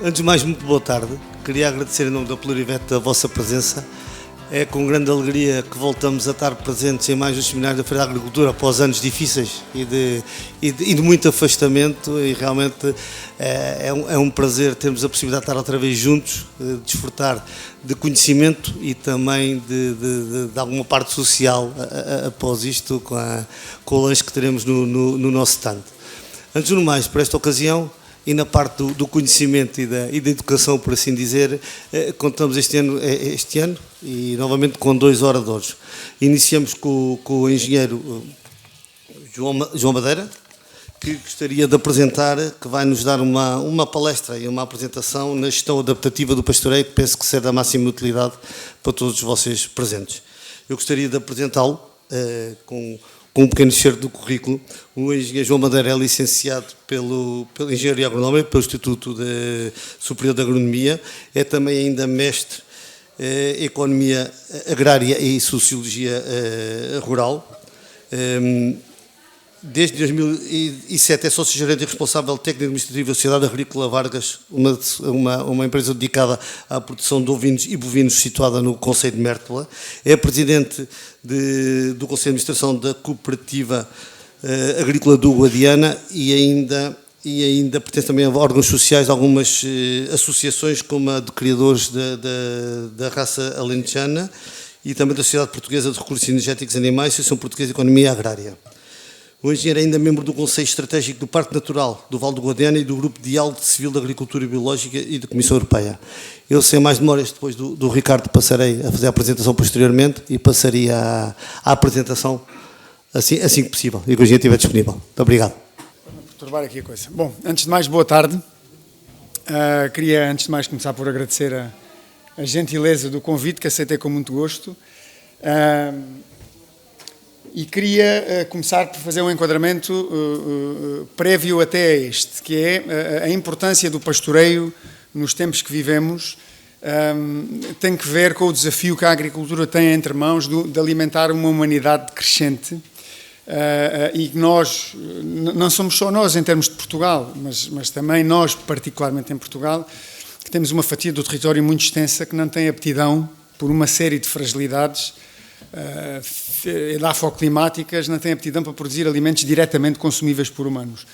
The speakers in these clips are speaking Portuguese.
Antes de mais, muito boa tarde. Queria agradecer em nome da Plurivet a vossa presença. É com grande alegria que voltamos a estar presentes em mais um seminário da Feira da Agricultura após anos difíceis e de muito afastamento, e realmente é um prazer termos a possibilidade de estar outra vez juntos, desfrutar de conhecimento e também de alguma parte social após isto com o lanche que teremos no nosso stand. Antes do mais, por esta ocasião, e na parte do conhecimento e da educação, por assim dizer, contamos este ano e novamente com 2 oradores. Iniciamos com o engenheiro João Madeira, que gostaria de apresentar, que vai nos dar uma palestra e uma apresentação na gestão adaptativa do pastoreio, que penso que será da máxima utilidade para todos vocês presentes. Eu gostaria de apresentá-lo com um pequeno excerto do currículo. O engenheiro João Madeira é licenciado pelo Engenharia Agronómica, pelo Instituto Superior de Agronomia, é também ainda mestre em Economia Agrária e Sociologia Rural. Desde 2007 é sócio-gerente e responsável técnico administrativo da Sociedade Agrícola Vargas, uma empresa dedicada à produção de ovinos e bovinos situada no concelho de Mértola. É presidente do Conselho de Administração da Cooperativa Agrícola do Guadiana e ainda pertence também a órgãos sociais de algumas associações, como a de criadores da raça alentejana e também da Sociedade Portuguesa de Recursos Energéticos Animais e Associação Portuguesa de Economia Agrária. O engenheiro é ainda membro do Conselho Estratégico do Parque Natural do Vale do Guadiana e do Grupo de Diálogo Civil de Agricultura Biológica e da Comissão Europeia. Eu, sem mais demoras, depois do Ricardo, passarei a fazer a apresentação posteriormente e passaria à apresentação assim que possível e que o engenheiro estiver disponível. Muito obrigado. Vou perturbar aqui a coisa. Bom, antes de mais, boa tarde. Queria, antes de mais, começar por agradecer a gentileza do convite, que aceitei com muito gosto. E queria começar por fazer um enquadramento prévio até a este, que é a importância do pastoreio nos tempos que vivemos. Tem que ver com o desafio que a agricultura tem entre mãos de alimentar uma humanidade crescente. E nós, não somos só nós em termos de Portugal, mas também nós, particularmente em Portugal, que temos uma fatia do território muito extensa que não tem aptidão, por uma série de fragilidades edafoclimáticas, não tem aptidão para produzir alimentos diretamente consumíveis por humanos.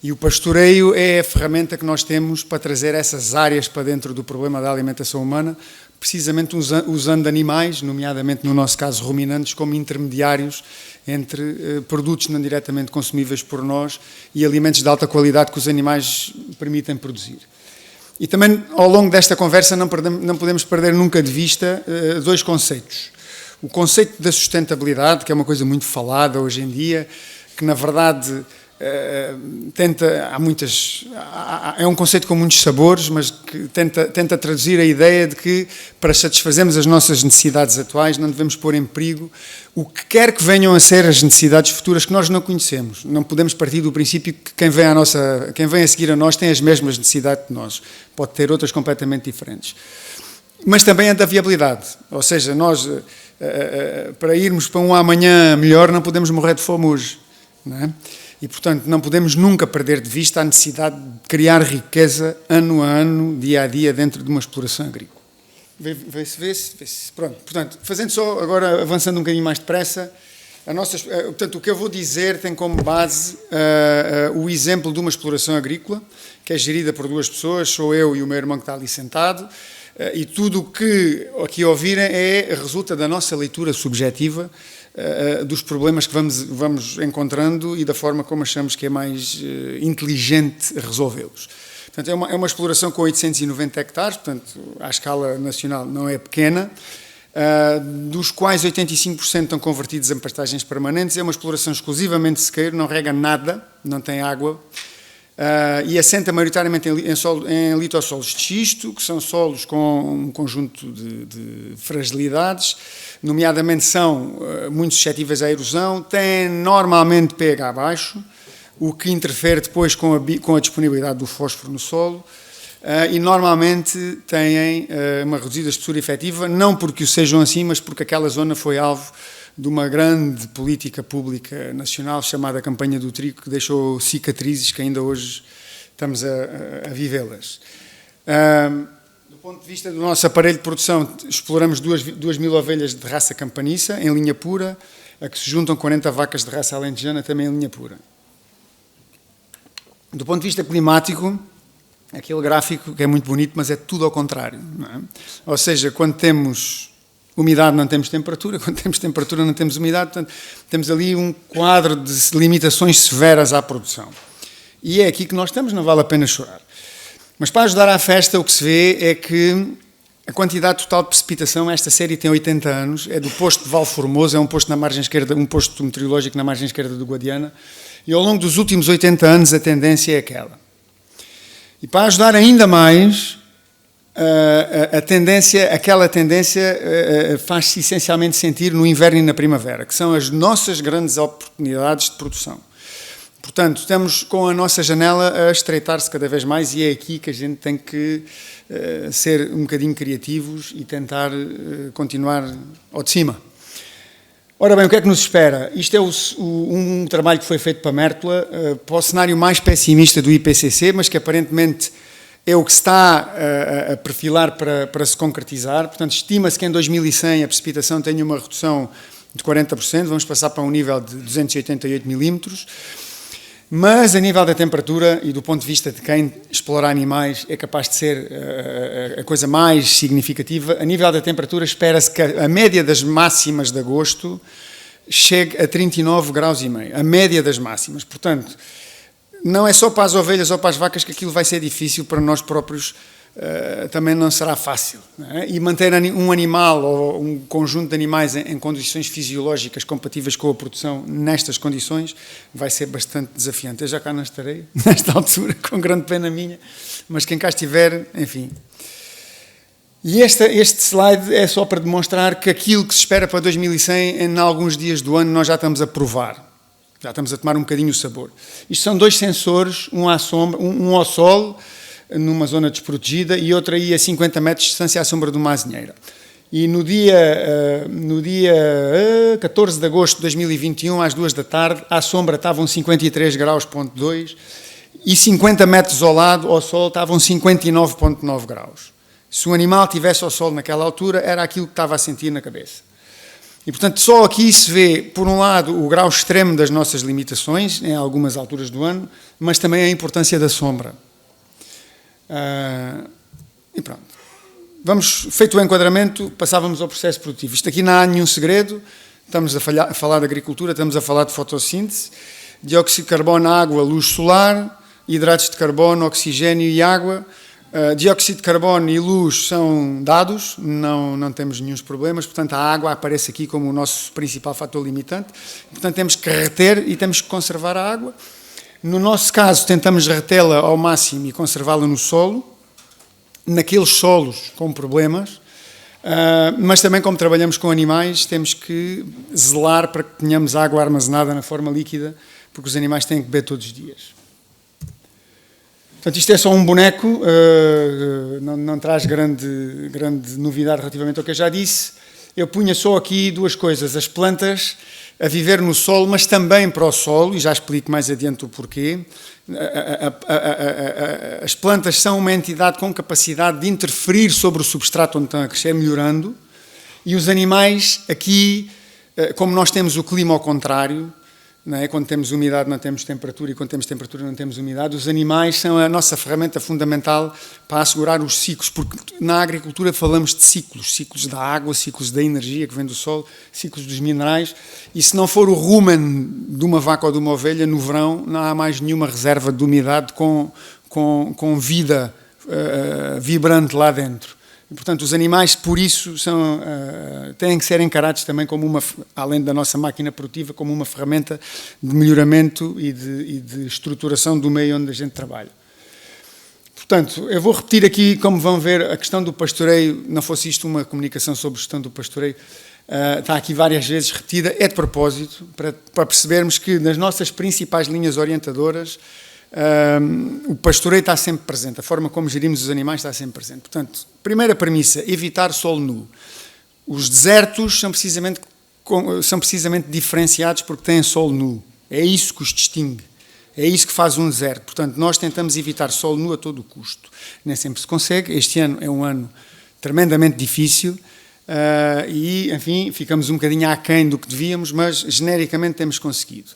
E o pastoreio é a ferramenta que nós temos para trazer essas áreas para dentro do problema da alimentação humana, precisamente usando animais, nomeadamente no nosso caso ruminantes, como intermediários entre produtos não diretamente consumíveis por nós e alimentos de alta qualidade que os animais permitem produzir. E também, ao longo desta conversa, não podemos perder nunca de vista 2 conceitos. O conceito da sustentabilidade, que é uma coisa muito falada hoje em dia, que na verdade é um conceito com muitos sabores, mas que tenta traduzir a ideia de que, para satisfazermos as nossas necessidades atuais, não devemos pôr em perigo o que quer que venham a ser as necessidades futuras que nós não conhecemos. Não podemos partir do princípio que quem vem a seguir a nós tem as mesmas necessidades que nós. Pode ter outras completamente diferentes. Mas também é da viabilidade, ou seja, nós, para irmos para um amanhã melhor, não podemos morrer de fome hoje, não é? E, portanto, não podemos nunca perder de vista a necessidade de criar riqueza ano a ano, dia a dia, dentro de uma exploração agrícola. Vê-se. Pronto, portanto, fazendo só, agora avançando um bocadinho mais depressa, portanto, o que eu vou dizer tem como base o exemplo de uma exploração agrícola, que é gerida por 2 pessoas, sou eu e o meu irmão que está ali sentado, e tudo o que aqui ouvirem resulta da nossa leitura subjetiva dos problemas que vamos encontrando e da forma como achamos que é mais inteligente resolvê-los. Portanto, é uma exploração com 890 hectares, portanto, à escala nacional não é pequena, dos quais 85% estão convertidos em pastagens permanentes. É uma exploração exclusivamente de sequeiro, não rega nada, não tem água, e assenta maioritariamente em litossolos de xisto, que são solos com um conjunto de fragilidades, nomeadamente são muito suscetíveis à erosão, têm normalmente pH baixo, o que interfere depois com a disponibilidade do fósforo no solo, e normalmente têm uma reduzida espessura efetiva, não porque o sejam assim, mas porque aquela zona foi alvo de uma grande política pública nacional chamada Campanha do Trigo, que deixou cicatrizes que ainda hoje estamos a vivê-las. Do ponto de vista do nosso aparelho de produção, exploramos 2.000 ovelhas de raça campaniça, em linha pura, a que se juntam 40 vacas de raça alentejana, também em linha pura. Do ponto de vista climático, aquele gráfico que é muito bonito, mas é tudo ao contrário. Não é? Ou seja, quando temos umidade não temos temperatura, quando temos temperatura não temos umidade, portanto, temos ali um quadro de limitações severas à produção. E é aqui que nós estamos, não vale a pena chorar. Mas para ajudar à festa, o que se vê é que a quantidade total de precipitação, esta série tem 80 anos, é do posto de Valformoso, é um posto na margem esquerda, um posto meteorológico na margem esquerda do Guadiana, e ao longo dos últimos 80 anos a tendência é aquela. E para ajudar ainda mais, aquela tendência faz-se essencialmente sentir no inverno e na primavera, que são as nossas grandes oportunidades de produção. Portanto, estamos com a nossa janela a estreitar-se cada vez mais e é aqui que a gente tem que ser um bocadinho criativos e tentar continuar ao de cima. Ora bem, o que é que nos espera? Isto é um trabalho que foi feito para Mértola, para o cenário mais pessimista do IPCC, mas que aparentemente é o que se está a perfilar para se concretizar. Portanto, estima-se que em 2100 a precipitação tenha uma redução de 40%, vamos passar para um nível de 288 milímetros. Mas, a nível da temperatura e do ponto de vista de quem explora animais, é capaz de ser a coisa mais significativa. A nível da temperatura, espera-se que a média das máximas de agosto chegue a 39,5 graus. A média das máximas. Portanto, não é só para as ovelhas ou para as vacas que aquilo vai ser difícil, para nós próprios também não será fácil. Não é? E manter um animal ou um conjunto de animais em condições fisiológicas compatíveis com a produção nestas condições vai ser bastante desafiante. Eu já cá não estarei, nesta altura, com grande pena minha, mas quem cá estiver, enfim. E este slide é só para demonstrar que aquilo que se espera para 2100, em alguns dias do ano, nós já estamos a provar. Já estamos a tomar um bocadinho o sabor. Isto são 2 sensores, um à sombra, um ao sol, numa zona desprotegida, e outra aí a 50 metros de distância à sombra de uma azinheira. E no dia 14 de agosto de 2021, às 2 da tarde, à sombra estavam 53 graus,2 e 50 metros ao lado, ao sol, estavam 59,9 graus. Se o animal estivesse ao sol naquela altura, era aquilo que estava a sentir na cabeça. E, portanto, só aqui se vê, por um lado, o grau extremo das nossas limitações, em algumas alturas do ano, mas também a importância da sombra. E pronto. Feito o enquadramento, passávamos ao processo produtivo. Isto aqui não há nenhum segredo, estamos a falar de agricultura, estamos a falar de fotossíntese, dióxido de carbono, água, luz solar, hidratos de carbono, oxigênio e água. Dióxido de carbono e luz são dados, não temos nenhum problemas, portanto a água aparece aqui como o nosso principal fator limitante, portanto temos que reter e temos que conservar a água. No nosso caso, tentamos retê-la ao máximo e conservá-la no solo, naqueles solos com problemas, mas também, como trabalhamos com animais, temos que zelar para que tenhamos água armazenada na forma líquida, porque os animais têm que beber todos os dias. Portanto, isto é só um boneco, não traz grande novidade relativamente ao que eu já disse. Eu punha só aqui 2 coisas, as plantas a viver no solo, mas também para o solo, e já explico mais adiante o porquê. As plantas são uma entidade com capacidade de interferir sobre o substrato onde estão a crescer, melhorando, e os animais aqui, como nós temos o clima ao contrário, não é? Quando temos umidade não temos temperatura e quando temos temperatura não temos umidade, os animais são a nossa ferramenta fundamental para assegurar os ciclos, porque na agricultura falamos de ciclos da água, ciclos da energia que vem do solo, ciclos dos minerais, e se não for o rumen de uma vaca ou de uma ovelha, no verão não há mais nenhuma reserva de umidade com vida vibrante lá dentro. E, portanto, os animais, por isso, têm que ser encarados também como além da nossa máquina produtiva, como uma ferramenta de melhoramento e de estruturação do meio onde a gente trabalha. Portanto, eu vou repetir aqui, como vão ver, a questão do pastoreio, não fosse isto uma comunicação sobre gestão do pastoreio, está aqui várias vezes repetida, é de propósito, para percebermos que nas nossas principais linhas orientadoras, o pastoreio está sempre presente, a forma como gerimos os animais está sempre presente. Portanto, primeira premissa, evitar solo nu. Os desertos são precisamente diferenciados porque têm solo nu. É isso que os distingue. É isso que faz um deserto. Portanto, nós tentamos evitar sol nu a todo o custo. Nem sempre se consegue. Este ano é um ano tremendamente difícil e, enfim, ficamos um bocadinho aquém do que devíamos, mas genericamente temos conseguido.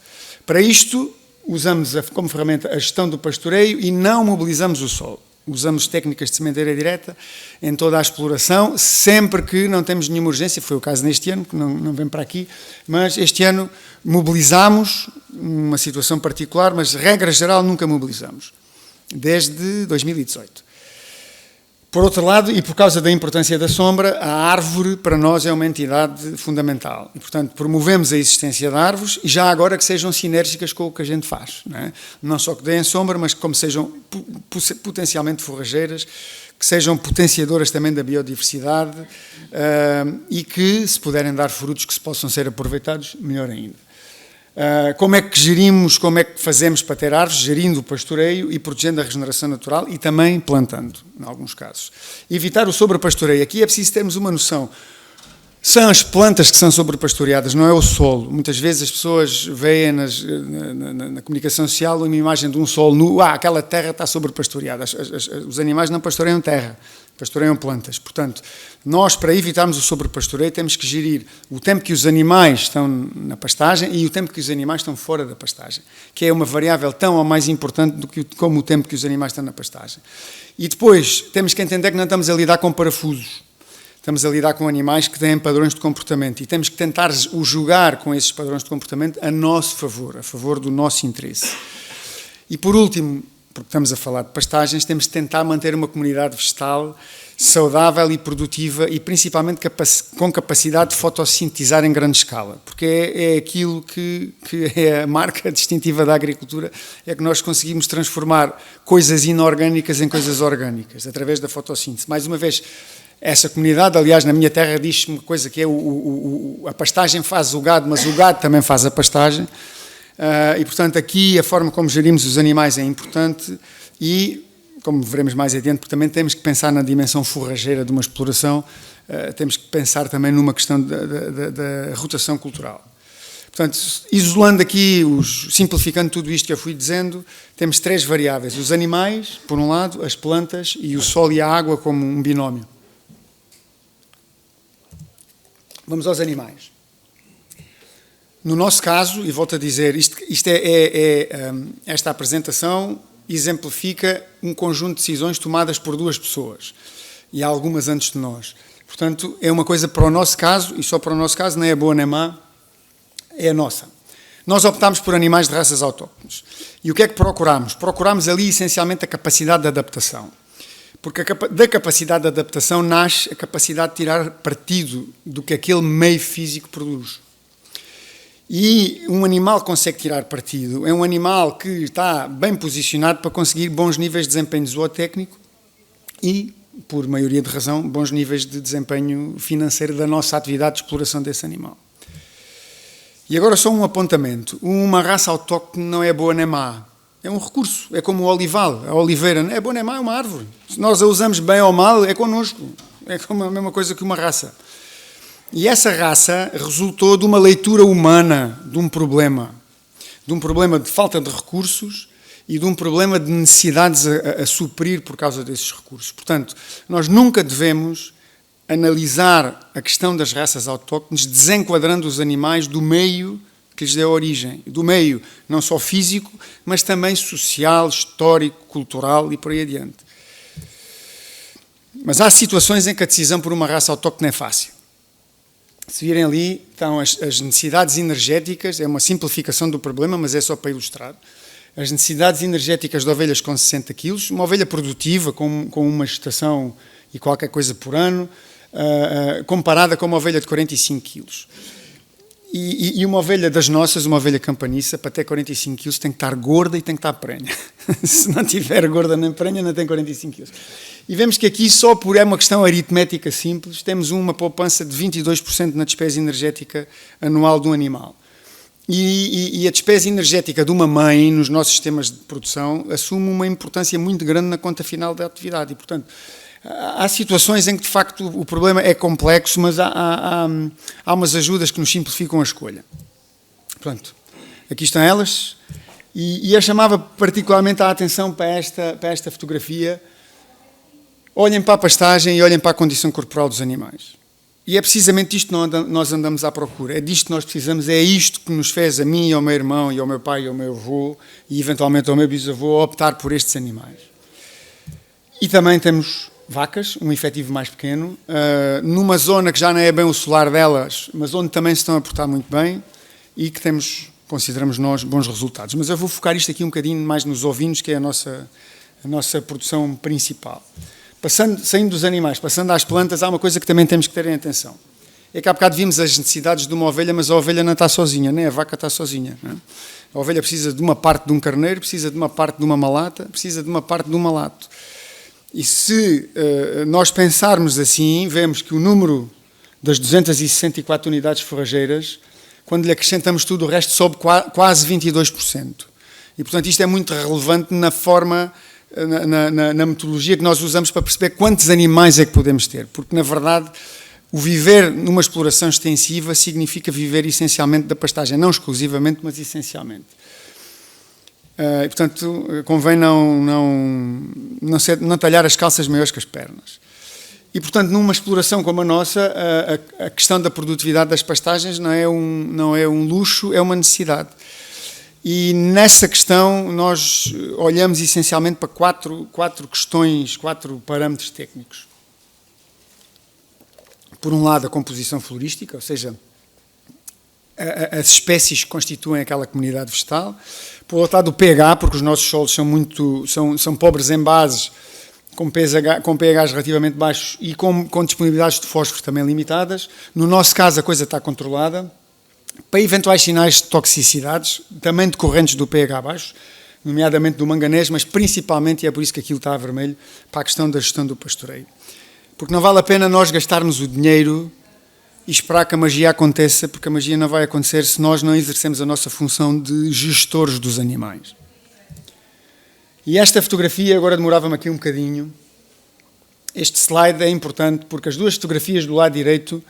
Para isto, usamos como ferramenta a gestão do pastoreio e não mobilizamos o solo. Usamos técnicas de sementeira direta em toda a exploração, sempre que não temos nenhuma urgência. Foi o caso neste ano, que não vem para aqui, mas este ano mobilizamos uma situação particular, mas regra geral nunca mobilizamos, desde 2018. Por outro lado, e por causa da importância da sombra, a árvore para nós é uma entidade fundamental. E, portanto, promovemos a existência de árvores e já agora que sejam sinérgicas com o que a gente faz. Não só que deem sombra, mas como sejam potencialmente forrageiras, que sejam potenciadoras também da biodiversidade e que, se puderem dar frutos que se possam ser aproveitados, melhor ainda. Como é que gerimos, como é que fazemos para ter árvores? Gerindo o pastoreio e protegendo a regeneração natural e também plantando, em alguns casos. Evitar o sobrepastoreio. Aqui é preciso termos uma noção. São as plantas que são sobrepastoreadas, não é o solo. Muitas vezes as pessoas veem na comunicação social uma imagem de um solo nu. Aquela terra está sobrepastoreada. Os animais não pastoreiam terra, pastoreiam plantas. Portanto, nós, para evitarmos o sobrepastoreio, temos que gerir o tempo que os animais estão na pastagem e o tempo que os animais estão fora da pastagem, que é uma variável tão ou mais importante como o tempo que os animais estão na pastagem. E depois, temos que entender que não estamos a lidar com parafusos. Estamos a lidar com animais que têm padrões de comportamento e temos que tentar jogar com esses padrões de comportamento a nosso favor, a favor do nosso interesse. E por último, porque estamos a falar de pastagens, temos de tentar manter uma comunidade vegetal saudável e produtiva e principalmente com capacidade de fotossintetizar em grande escala, porque é aquilo que é a marca distintiva da agricultura, é que nós conseguimos transformar coisas inorgânicas em coisas orgânicas, através da fotossíntese. Mais uma vez, essa comunidade, aliás, na minha terra diz-me uma coisa que é a pastagem faz o gado, mas o gado também faz a pastagem. E, portanto, aqui a forma como gerimos os animais é importante e, como veremos mais adiante, porque também temos que pensar na dimensão forrageira de uma exploração, temos que pensar também numa questão da rotação cultural. Portanto, isolando aqui, simplificando tudo isto que eu fui dizendo, temos 3 variáveis. Os animais, por um lado, as plantas e o sol e a água como um binómio. Vamos aos animais. No nosso caso, e volto a dizer, esta apresentação exemplifica um conjunto de decisões tomadas por 2 pessoas, e há algumas antes de nós. Portanto, é uma coisa para o nosso caso, e só para o nosso caso, nem é boa nem má, é a nossa. Nós optámos por animais de raças autóctones. E o que é que procurámos? Procurámos ali, essencialmente, a capacidade de adaptação. Porque da capacidade de adaptação nasce a capacidade de tirar partido do que aquele meio físico produz. E um animal que consegue tirar partido é um animal que está bem posicionado para conseguir bons níveis de desempenho zootécnico e, por maioria de razão, bons níveis de desempenho financeiro da nossa atividade de exploração desse animal. E agora só um apontamento. Uma raça autóctone não é boa nem má. É um recurso, é como o olival, a oliveira, não é boa nem má, é uma árvore. Se nós a usamos bem ou mal, é connosco. É como a mesma coisa que uma raça. E essa raça resultou de uma leitura humana de um problema de falta de recursos e de um problema de necessidades a suprir por causa desses recursos. Portanto, nós nunca devemos analisar a questão das raças autóctones desenquadrando os animais do meio que lhes deu origem, do meio não só físico, mas também social, histórico, cultural e por aí adiante. Mas há situações em que a decisão por uma raça autóctone é fácil. Se virem ali, estão as necessidades energéticas, é uma simplificação do problema, mas é só para ilustrar. As necessidades energéticas de ovelhas com 60 quilos, uma ovelha produtiva com uma gestação e qualquer coisa por ano, comparada com uma ovelha de 45 quilos. E uma ovelha das nossas, uma ovelha campaniça, para ter 45 quilos tem que estar gorda e tem que estar prenha. Se não tiver gorda nem prenha, não tem 45 quilos. E vemos que aqui, só por uma questão aritmética simples, temos uma poupança de 22% na despesa energética anual de um animal. E a despesa energética de uma mãe nos nossos sistemas de produção assume uma importância muito grande na conta final da atividade. E, portanto, há situações em que, de facto, o problema é complexo, mas há umas ajudas que nos simplificam a escolha. Pronto, aqui estão elas. E eu chamava particularmente a atenção para esta fotografia. Olhem para a pastagem e olhem para a condição corporal dos animais. E é precisamente isto que nós andamos à procura. É disto que nós precisamos, é isto que nos fez a mim, ao meu irmão, e ao meu pai, e ao meu avô, e eventualmente ao meu bisavô, optar por estes animais. E também temos vacas, um efetivo mais pequeno, numa zona que já não é bem o solar delas, mas onde também se estão a portar muito bem e que consideramos nós, bons resultados. Mas eu vou focar isto aqui um bocadinho mais nos ovinos, que é a nossa produção principal. Saindo dos animais, passando às plantas, há uma coisa que também temos que ter em atenção. É que há bocado vimos as necessidades de uma ovelha, mas a ovelha não está sozinha, nem a vaca está sozinha. Não é? A ovelha precisa de uma parte de um carneiro, precisa de uma parte de uma malata, precisa de uma parte de um malato. E se nós pensarmos assim, vemos que o número das 264 unidades forrageiras, quando lhe acrescentamos tudo, o resto sobe quase 22%. E, portanto, isto é muito relevante na forma... Na metodologia que nós usamos para perceber quantos animais é que podemos ter, porque na verdade o viver numa exploração extensiva significa viver essencialmente da pastagem, não exclusivamente, mas essencialmente. E, portanto, convém não talhar as calças maiores que as pernas. E, portanto, numa exploração como a nossa, a questão da produtividade das pastagens não é um luxo, é uma necessidade. E nessa questão nós olhamos essencialmente para quatro parâmetros técnicos. Por um lado, a composição florística, ou seja, as espécies que constituem aquela comunidade vegetal. Por outro lado, o pH, porque os nossos solos são pobres em bases, com pHs relativamente baixos e com disponibilidades de fósforo também limitadas. No nosso caso, a coisa está controlada. Para eventuais sinais de toxicidades, também decorrentes do pH baixo, nomeadamente do manganês, mas principalmente, e é por isso que aquilo está a vermelho, para a questão da gestão do pastoreio. Porque não vale a pena nós gastarmos o dinheiro e esperar que a magia aconteça, porque a magia não vai acontecer se nós não exercemos a nossa função de gestores dos animais. E esta fotografia, agora demorava-me aqui um bocadinho, este slide é importante porque as duas fotografias do lado direito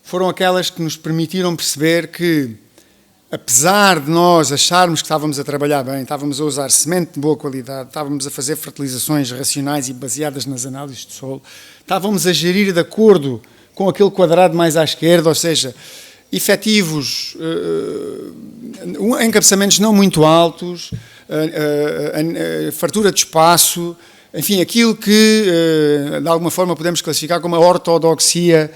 foram aquelas que nos permitiram perceber que, apesar de nós acharmos que estávamos a trabalhar bem, estávamos a usar semente de boa qualidade, estávamos a fazer fertilizações racionais e baseadas nas análises de solo, estávamos a gerir de acordo com aquele quadrado mais à esquerda, ou seja, efetivos, encabeçamentos não muito altos, fartura de espaço, enfim, aquilo que de alguma forma podemos classificar como a ortodoxia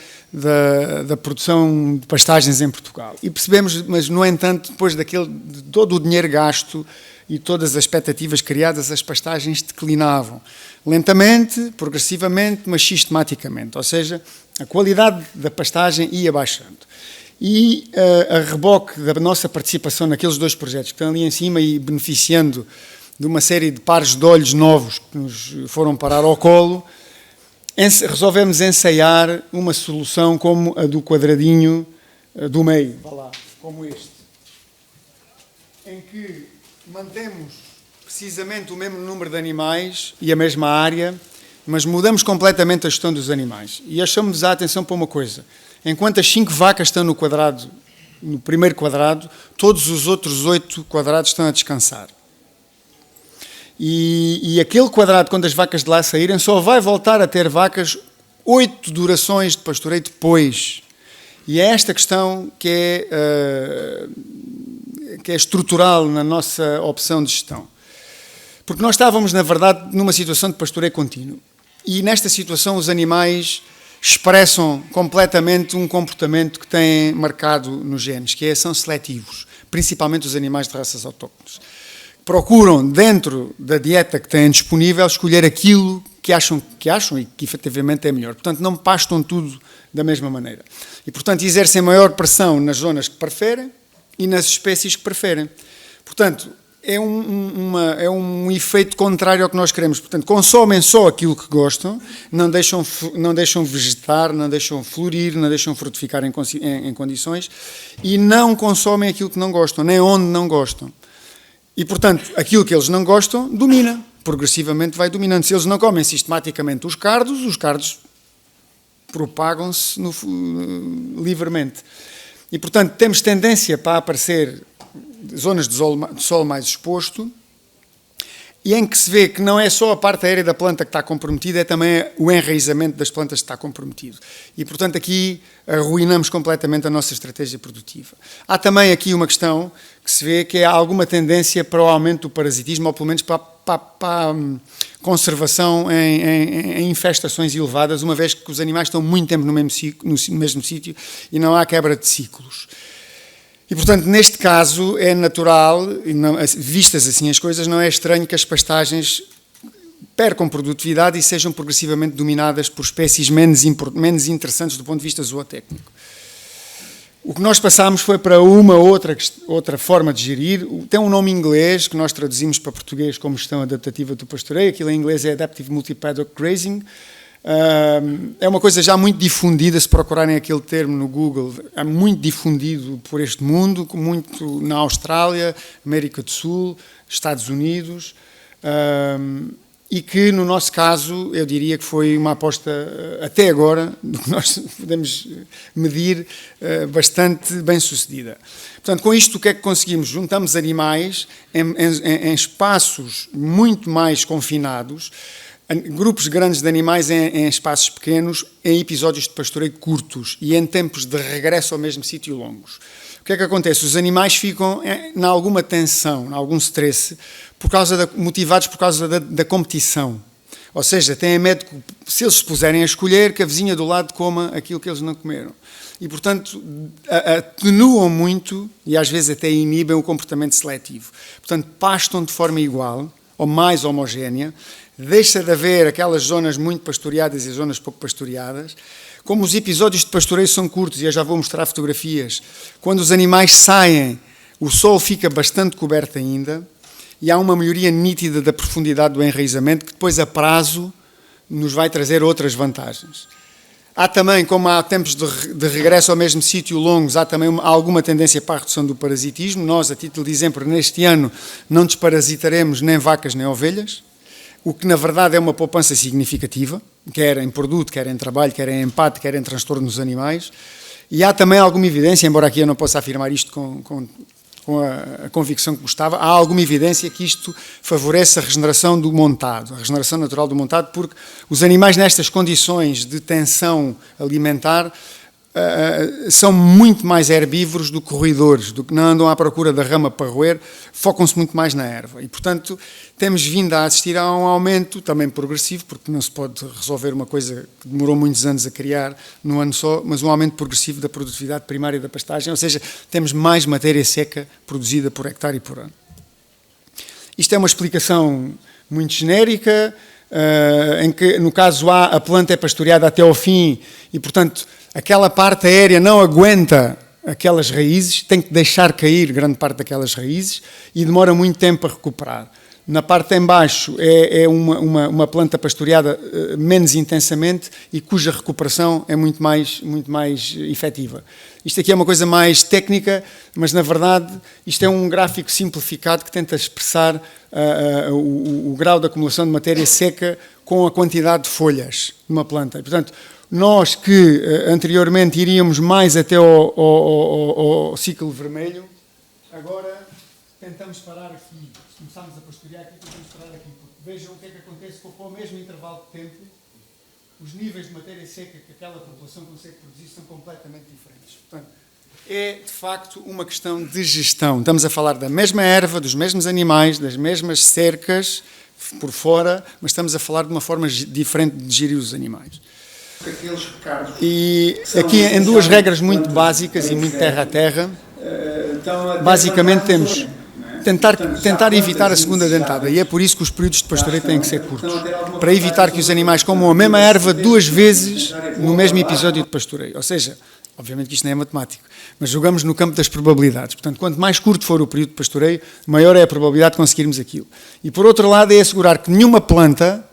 da produção de pastagens em Portugal. E percebemos, mas no entanto, depois de todo o dinheiro gasto e todas as expectativas criadas, as pastagens declinavam. Lentamente, progressivamente, mas sistematicamente. Ou seja, a qualidade da pastagem ia baixando. E a reboque da nossa participação naqueles dois projetos que estão ali em cima e beneficiando de uma série de pares de olhos novos que nos foram parar ao colo, resolvemos ensaiar uma solução como a do quadradinho do meio, como este, em que mantemos precisamente o mesmo número de animais e a mesma área, mas mudamos completamente a gestão dos animais. E achamos a atenção para uma coisa: enquanto as 5 vacas estão no primeiro quadrado, todos os outros 8 quadrados estão a descansar. E aquele quadrado, quando as vacas de lá saírem, só vai voltar a ter vacas 8 durações de pastoreio depois. E é esta questão que é estrutural na nossa opção de gestão. Porque nós estávamos, na verdade, numa situação de pastoreio contínuo. E nesta situação os animais expressam completamente um comportamento que têm marcado nos genes, que são seletivos, principalmente os animais de raças autóctones. Procuram, dentro da dieta que têm disponível, escolher aquilo que acham e que efetivamente é melhor. Portanto, não pastam tudo da mesma maneira. E, portanto, exercem maior pressão nas zonas que preferem e nas espécies que preferem. Portanto, é um efeito contrário ao que nós queremos. Portanto, consomem só aquilo que gostam, não deixam vegetar, não deixam florir, não deixam frutificar em condições e não consomem aquilo que não gostam, nem onde não gostam. E, portanto, aquilo que eles não gostam, domina. Progressivamente vai dominando. Se eles não comem sistematicamente os cardos propagam-se livremente. E, portanto, temos tendência para aparecer zonas de solo mais exposto, e em que se vê que não é só a parte aérea da planta que está comprometida, é também o enraizamento das plantas que está comprometido. E, portanto, aqui arruinamos completamente a nossa estratégia produtiva. Há também aqui uma questão que se vê que há alguma tendência para o aumento do parasitismo, ou pelo menos para a conservação em infestações elevadas, uma vez que os animais estão muito tempo no mesmo sítio e não há quebra de ciclos. E, portanto, neste caso é natural, e não, vistas assim as coisas, não é estranho que as pastagens percam produtividade e sejam progressivamente dominadas por espécies menos interessantes do ponto de vista zootécnico. O que nós passámos foi para uma outra forma de gerir. Tem um nome em inglês que nós traduzimos para português como gestão adaptativa do pastoreio. Aquilo em inglês é Adaptive Multi-Paddock Grazing. É uma coisa já muito difundida, se procurarem aquele termo no Google, é muito difundido por este mundo, muito na Austrália, América do Sul, Estados Unidos, e que no nosso caso eu diria que foi uma aposta até agora, do que nós podemos medir, bastante bem sucedida. Portanto, com isto o que é que conseguimos? Juntamos animais em espaços muito mais confinados, grupos grandes de animais em espaços pequenos, em episódios de pastoreio curtos e em tempos de regresso ao mesmo sítio longos. O que é que acontece? Os animais ficam em alguma tensão, em algum stress, motivados por causa da competição. Ou seja, têm medo que, se eles se puserem a escolher, que a vizinha do lado coma aquilo que eles não comeram. E, portanto, atenuam muito e às vezes até inibem o comportamento seletivo. Portanto, pastam de forma igual ou mais homogénea. Deixa de haver aquelas zonas muito pastoreadas e zonas pouco pastoreadas. Como os episódios de pastoreio são curtos, e eu já vou mostrar fotografias, quando os animais saem, o solo fica bastante coberto ainda, e há uma melhoria nítida da profundidade do enraizamento, que depois, a prazo, nos vai trazer outras vantagens. Há também, como há tempos de regresso ao mesmo sítio longos, há também alguma tendência para a redução do parasitismo. Nós, a título de exemplo, neste ano, não desparasitaremos nem vacas nem ovelhas, o que na verdade é uma poupança significativa, quer em produto, quer em trabalho, quer em empate, quer em transtorno dos animais. E há também alguma evidência, embora aqui eu não possa afirmar isto com a convicção que gostava, há alguma evidência que isto favorece a regeneração do montado, a regeneração natural do montado, porque os animais nestas condições de tensão alimentar são muito mais herbívoros do que roedores, do que não andam à procura da rama para roer, focam-se muito mais na erva. E, portanto, temos vindo a assistir a um aumento também progressivo, porque não se pode resolver uma coisa que demorou muitos anos a criar num ano só, mas um aumento progressivo da produtividade primária da pastagem, ou seja, temos mais matéria seca produzida por hectare e por ano. Isto é uma explicação muito genérica, em que, no caso A, a planta é pastoreada até ao fim e, portanto, aquela parte aérea não aguenta aquelas raízes, tem que deixar cair grande parte daquelas raízes e demora muito tempo a recuperar. Na parte em baixo é uma planta pastoreada menos intensamente e cuja recuperação é muito mais efetiva. Isto aqui é uma coisa mais técnica, mas na verdade isto é um gráfico simplificado que tenta expressar o grau de acumulação de matéria seca com a quantidade de folhas numa planta. E, portanto, nós que anteriormente iríamos mais até ao ciclo vermelho, agora tentamos parar aqui. Se começarmos a pastorear aqui, tentamos parar aqui. Porque vejam o que é que acontece com o mesmo intervalo de tempo. Os níveis de matéria seca que aquela população consegue produzir são completamente diferentes. Portanto, é de facto uma questão de gestão. Estamos a falar da mesma erva, dos mesmos animais, das mesmas cercas por fora, mas estamos a falar de uma forma diferente de gerir os animais. E aqui em duas regras muito básicas e muito terra a terra, basicamente temos tentar evitar a segunda dentada, e é por isso que os períodos de pastoreio têm que ser curtos, para evitar que os animais comam a mesma erva duas vezes no mesmo episódio de pastoreio. Ou seja, obviamente que isto não é matemático, mas jogamos no campo das probabilidades. Portanto, quanto mais curto for o período de pastoreio, maior é a probabilidade de conseguirmos aquilo. E por outro lado é assegurar que nenhuma planta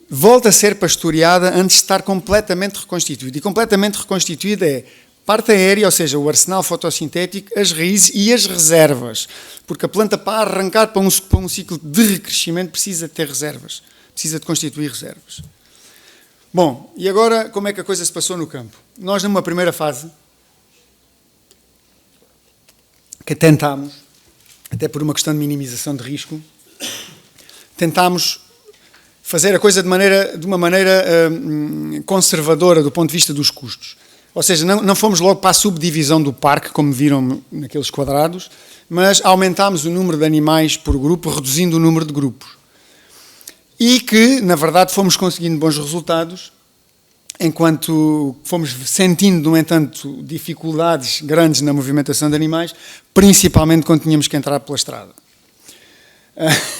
volta a ser pastoreada antes de estar completamente reconstituída. E completamente reconstituída é parte aérea, ou seja, o arsenal fotossintético, as raízes e as reservas. Porque a planta, para arrancar para um ciclo de recrescimento, precisa de ter reservas. Precisa de constituir reservas. Bom, e agora como é que a coisa se passou no campo? Nós, numa primeira fase, que tentámos, até por uma questão de minimização de risco, tentámos fazer a coisa de uma maneira conservadora do ponto de vista dos custos. Ou seja, não fomos logo para a subdivisão do parque, como viram naqueles quadrados, mas aumentámos o número de animais por grupo, reduzindo o número de grupos. E que, na verdade, fomos conseguindo bons resultados, enquanto fomos sentindo, no entanto, dificuldades grandes na movimentação de animais, principalmente quando tínhamos que entrar pela estrada.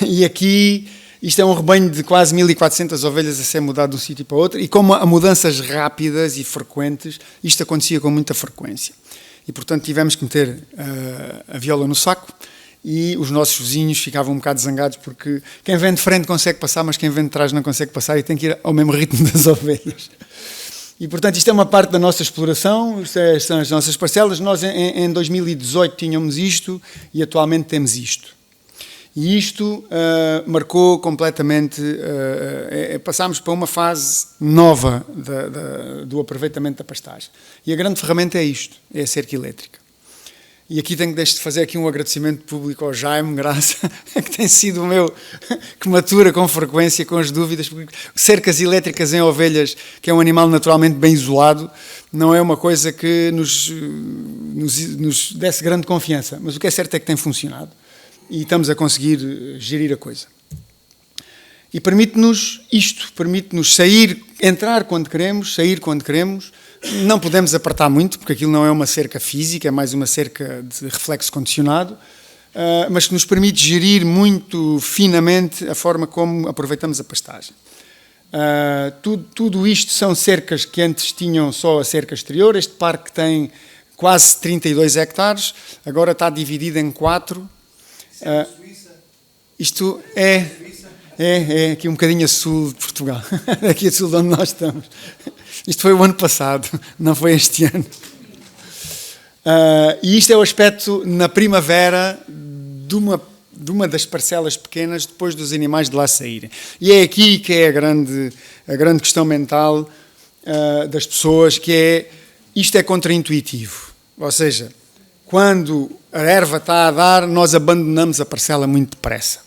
E aqui, isto é um rebanho de quase 1.400 ovelhas a ser mudado de um sítio para outro, e como há mudanças rápidas e frequentes, isto acontecia com muita frequência. E, portanto, tivemos que meter a viola no saco, e os nossos vizinhos ficavam um bocado zangados, porque quem vem de frente consegue passar, mas quem vem de trás não consegue passar e tem que ir ao mesmo ritmo das ovelhas. E, portanto, isto é uma parte da nossa exploração, são as nossas parcelas. Nós, em 2018, tínhamos isto e atualmente temos isto. E isto marcou completamente, passámos para uma fase nova do aproveitamento da pastagem. E a grande ferramenta é isto, é a cerca elétrica. E aqui tenho de fazer aqui um agradecimento público ao Jaime Graça, que tem sido o meu, que me atura com frequência com as dúvidas, porque cercas elétricas em ovelhas, que é um animal naturalmente bem isolado, não é uma coisa que nos desse grande confiança, mas o que é certo é que tem funcionado e estamos a conseguir gerir a coisa. E permite-nos isto, permite-nos sair, entrar quando queremos, sair quando queremos. Não podemos apertar muito, porque aquilo não é uma cerca física, é mais uma cerca de reflexo condicionado, mas que nos permite gerir muito finamente a forma como aproveitamos a pastagem. Tudo isto são cercas que antes tinham só a cerca exterior. Este parque tem quase 32 hectares, agora está dividido em 4. Isto é aqui um bocadinho a sul de Portugal, aqui a sul de onde nós estamos. Isto foi o ano passado, não foi este ano. E isto é o aspecto na primavera de uma das parcelas pequenas, depois dos animais de lá saírem. E é aqui que é a grande questão mental das pessoas, que é, isto é contraintuitivo. Ou seja, quando a erva está a dar, nós abandonamos a parcela muito depressa.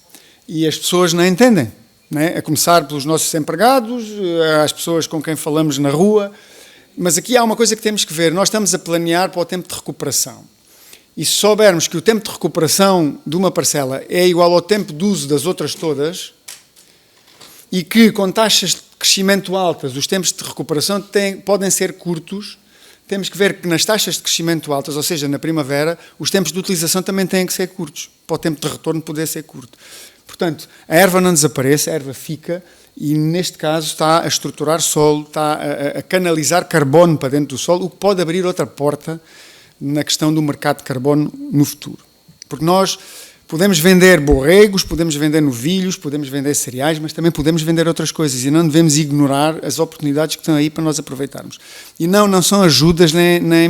E as pessoas não entendem, não é? A começar pelos nossos empregados, as pessoas com quem falamos na rua. Mas aqui há uma coisa que temos que ver. Nós estamos a planear para o tempo de recuperação. E se soubermos que o tempo de recuperação de uma parcela é igual ao tempo de uso das outras todas, e que com taxas de crescimento altas os tempos de recuperação podem ser curtos, temos que ver que nas taxas de crescimento altas, ou seja, na primavera, os tempos de utilização também têm que ser curtos, para o tempo de retorno poder ser curto. Portanto, a erva não desaparece, a erva fica, e neste caso está a estruturar solo, está a canalizar carbono para dentro do solo, o que pode abrir outra porta na questão do mercado de carbono no futuro. Porque nós podemos vender borregos, podemos vender novilhos, podemos vender cereais, mas também podemos vender outras coisas e não devemos ignorar as oportunidades que estão aí para nós aproveitarmos. E não são ajudas nem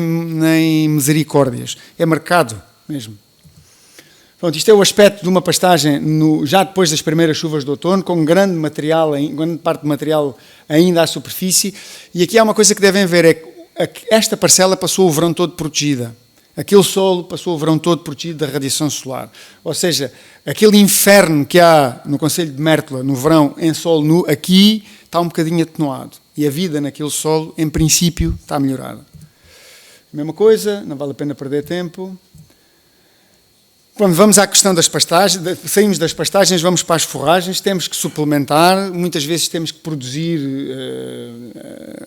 misericórdias, é mercado mesmo. Pronto, isto é o aspecto de uma pastagem já depois das primeiras chuvas de outono, com grande parte de material ainda à superfície, e aqui há uma coisa que devem ver, é que esta parcela passou o verão todo protegida. Aquele solo passou o verão todo protegido da radiação solar. Ou seja, aquele inferno que há no concelho de Mértola, no verão, em solo nu, aqui está um bocadinho atenuado. E a vida naquele solo, em princípio, está melhorada. Mesma coisa, não vale a pena perder tempo. Quando vamos à questão das pastagens, saímos das pastagens, vamos para as forragens, temos que suplementar, muitas vezes temos que produzir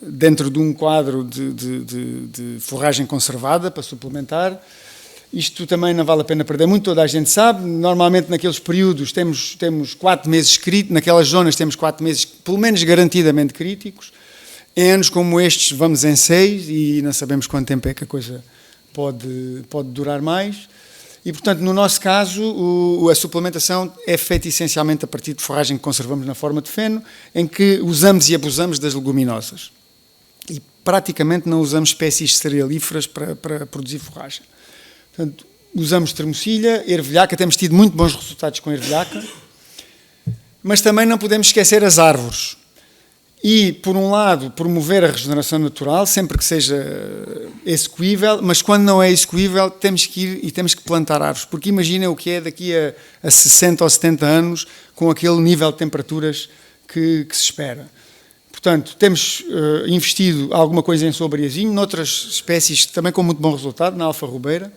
dentro de um quadro de forragem conservada para suplementar. Isto também não vale a pena perder muito, toda a gente sabe. Normalmente naqueles períodos temos 4 meses críticos, naquelas zonas temos 4 meses pelo menos garantidamente críticos. Em anos como estes vamos em 6 e não sabemos quanto tempo é que a coisa pode durar mais. E, portanto, no nosso caso, a suplementação é feita essencialmente a partir de forragem que conservamos na forma de feno, em que usamos e abusamos das leguminosas. E praticamente não usamos espécies cerealíferas para produzir forragem. Portanto, usamos termocilha, ervilhaca, temos tido muito bons resultados com ervilhaca, mas também não podemos esquecer as árvores. e, por um lado, promover a regeneração natural, sempre que seja execuível, mas quando não é execuível, temos que ir e temos que plantar árvores, porque imagina o que é daqui a 60 ou 70 anos, com aquele nível de temperaturas que se espera. Portanto, temos investido alguma coisa em sobriazinho, noutras espécies também com muito bom resultado, na alfarrobeira,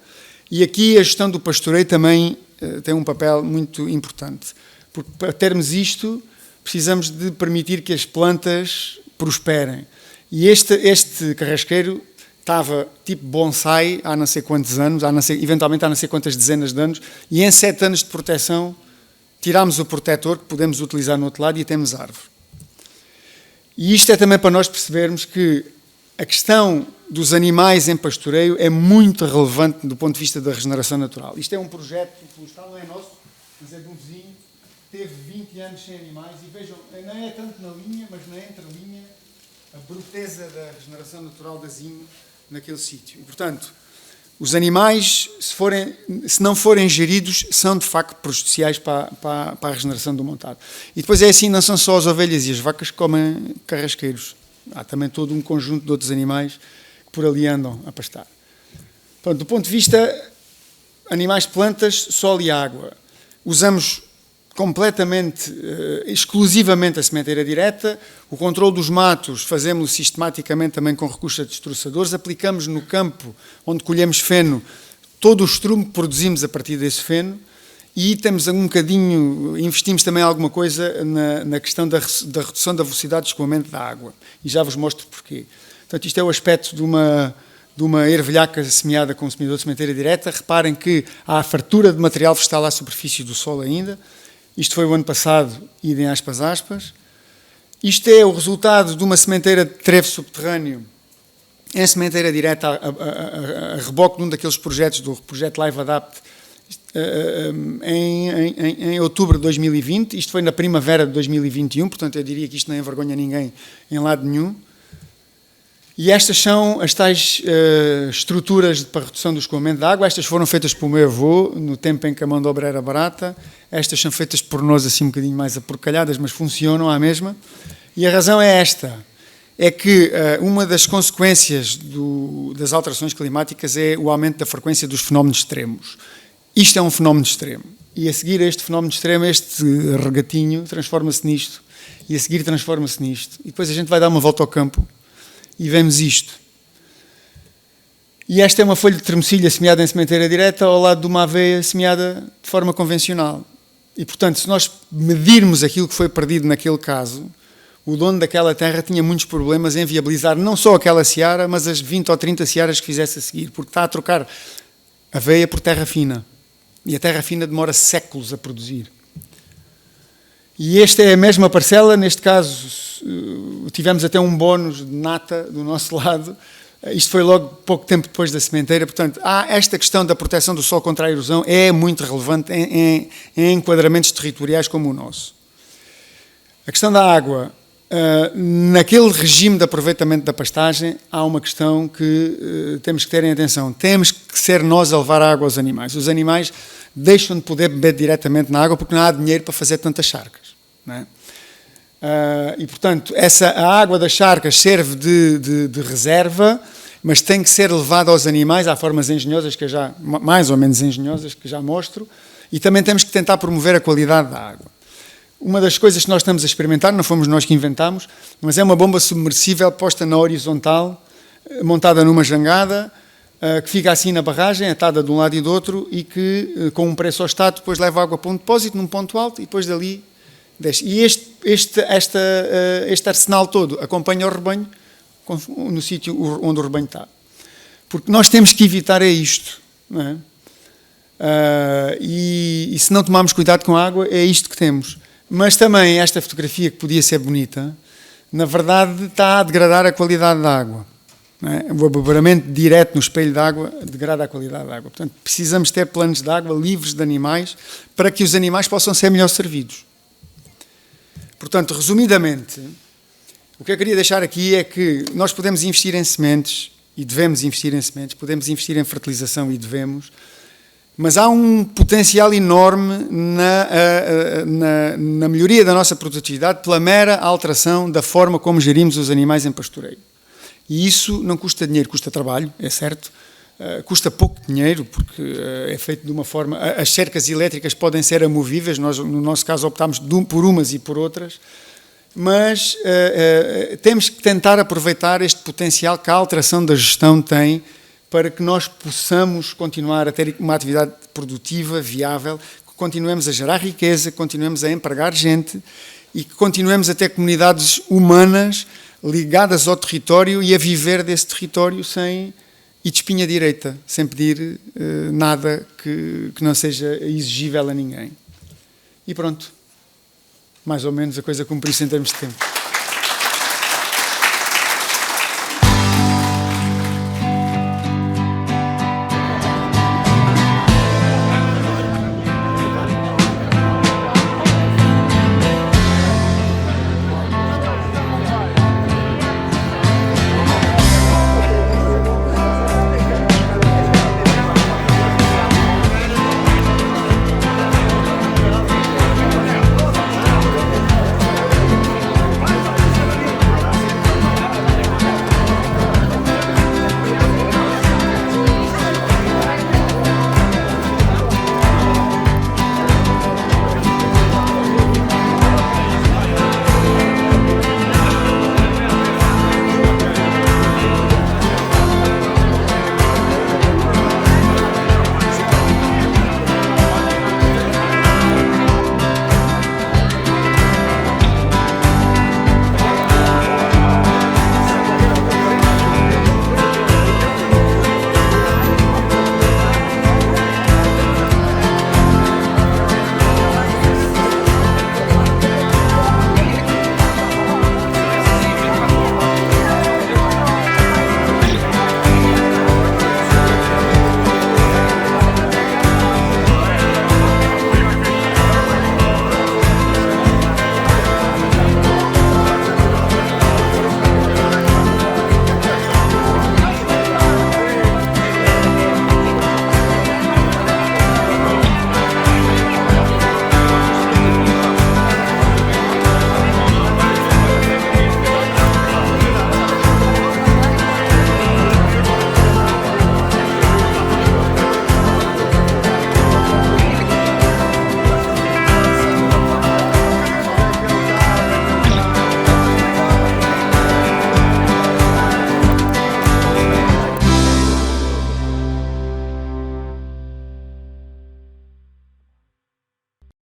e aqui a gestão do pastoreio também tem um papel muito importante, porque para termos isto, precisamos de permitir que as plantas prosperem. E este carrasqueiro estava tipo bonsai há não sei quantos anos, eventualmente há não sei quantas dezenas de anos, e em 7 anos de proteção tirámos o protetor que podemos utilizar no outro lado e temos árvore. E isto é também para nós percebermos que a questão dos animais em pastoreio é muito relevante do ponto de vista da regeneração natural. Isto é um projeto florestal, não é nosso, mas é de um vizinho, teve 20 anos sem animais, e vejam, não é tanto na linha, mas na entrelinha, a bruteza da regeneração natural da zinho naquele sítio. E, portanto, os animais, se não forem geridos, são de facto prejudiciais para a regeneração do montado. E depois é assim, não são só as ovelhas e as vacas que comem carrasqueiros. Há também todo um conjunto de outros animais que por ali andam a pastar. Portanto, do ponto de vista animais, plantas, sol e água, usamos completamente, exclusivamente a sementeira direta. O controle dos matos fazemos-lo sistematicamente também com recursos a destroçadores. Aplicamos no campo onde colhemos feno todo o estrume que produzimos a partir desse feno, e temos um bocadinho, investimos também alguma coisa na questão da redução da velocidade de escoamento da água, e já vos mostro porquê. Portanto, isto é o aspecto de uma ervilhaca semeada com um semeador de sementeira direta. Reparem que há a fartura de material vegetal à superfície do solo ainda. Isto foi o ano passado, idem aspas, aspas. Isto é o resultado de uma sementeira de trevo subterrâneo em sementeira direta a reboque de um daqueles projetos, do projeto Live Adapt, em outubro de 2020. Isto foi na primavera de 2021, portanto eu diria que isto não envergonha ninguém em lado nenhum. E estas são as tais estruturas para redução do escoamento de água. Estas foram feitas pelo meu avô, no tempo em que a mão de obra era barata. Estas são feitas por nós assim um bocadinho mais aporcalhadas, mas funcionam à mesma. E a razão é esta, é que uma das consequências das alterações climáticas é o aumento da frequência dos fenómenos extremos. Isto é um fenómeno extremo. E a seguir a este fenómeno extremo, este regatinho transforma-se nisto. E a seguir transforma-se nisto. E depois a gente vai dar uma volta ao campo e vemos isto. E esta é uma folha de tremocilha semeada em sementeira direta ao lado de uma aveia semeada de forma convencional. E, portanto, se nós medirmos aquilo que foi perdido naquele caso, o dono daquela terra tinha muitos problemas em viabilizar não só aquela seara, mas as 20 ou 30 searas que fizesse a seguir, porque está a trocar aveia por terra fina. E a terra fina demora séculos a produzir. E esta é a mesma parcela, neste caso tivemos até um bónus de nata do nosso lado. Isto foi logo pouco tempo depois da sementeira. Portanto, esta questão da proteção do solo contra a erosão é muito relevante em enquadramentos territoriais como o nosso. A questão da água, naquele regime de aproveitamento da pastagem, há uma questão que temos que ter em atenção. Temos que ser nós a levar a água aos animais. Os animais deixam de poder beber diretamente na água porque não há dinheiro para fazer tantas charcas, não é? E, portanto, a água das charcas serve de reserva, mas tem que ser levada aos animais. Há formas engenhosas, mais ou menos engenhosas, que já mostro, e também temos que tentar promover a qualidade da água. Uma das coisas que nós estamos a experimentar, não fomos nós que inventámos, mas é uma bomba submersível posta na horizontal, montada numa jangada, que fica assim na barragem, atada de um lado e do outro, e que, com um pressostato, depois leva água para um depósito, num ponto alto, e depois dali desce. E este arsenal todo acompanha o rebanho no sítio onde o rebanho está. Porque nós temos que evitar isto, não é? E se não tomarmos cuidado com a água, é isto que temos. Mas também esta fotografia, que podia ser bonita, na verdade está a degradar a qualidade da água. Não é? O abobramento direto no espelho de água degrada a qualidade da água. Portanto, precisamos ter planos de água livres de animais para que os animais possam ser melhor servidos. Portanto, resumidamente, o que eu queria deixar aqui é que nós podemos investir em sementes, e devemos investir em sementes, podemos investir em fertilização, e devemos, Mas há um potencial enorme na melhoria da nossa produtividade pela mera alteração da forma como gerimos os animais em pastoreio. E isso não custa dinheiro, custa trabalho, é certo, custa pouco dinheiro, porque é feito de uma forma... As cercas elétricas podem ser amovíveis, nós no nosso caso optámos por umas e por outras, mas temos que tentar aproveitar este potencial que a alteração da gestão tem para que nós possamos continuar a ter uma atividade produtiva, viável, que continuemos a gerar riqueza, que continuemos a empregar gente e que continuemos a ter comunidades humanas ligadas ao território e a viver desse território sem ir de espinha direita, sem pedir nada que não seja exigível a ninguém. E pronto, mais ou menos a coisa cumpriu-se em termos de tempo.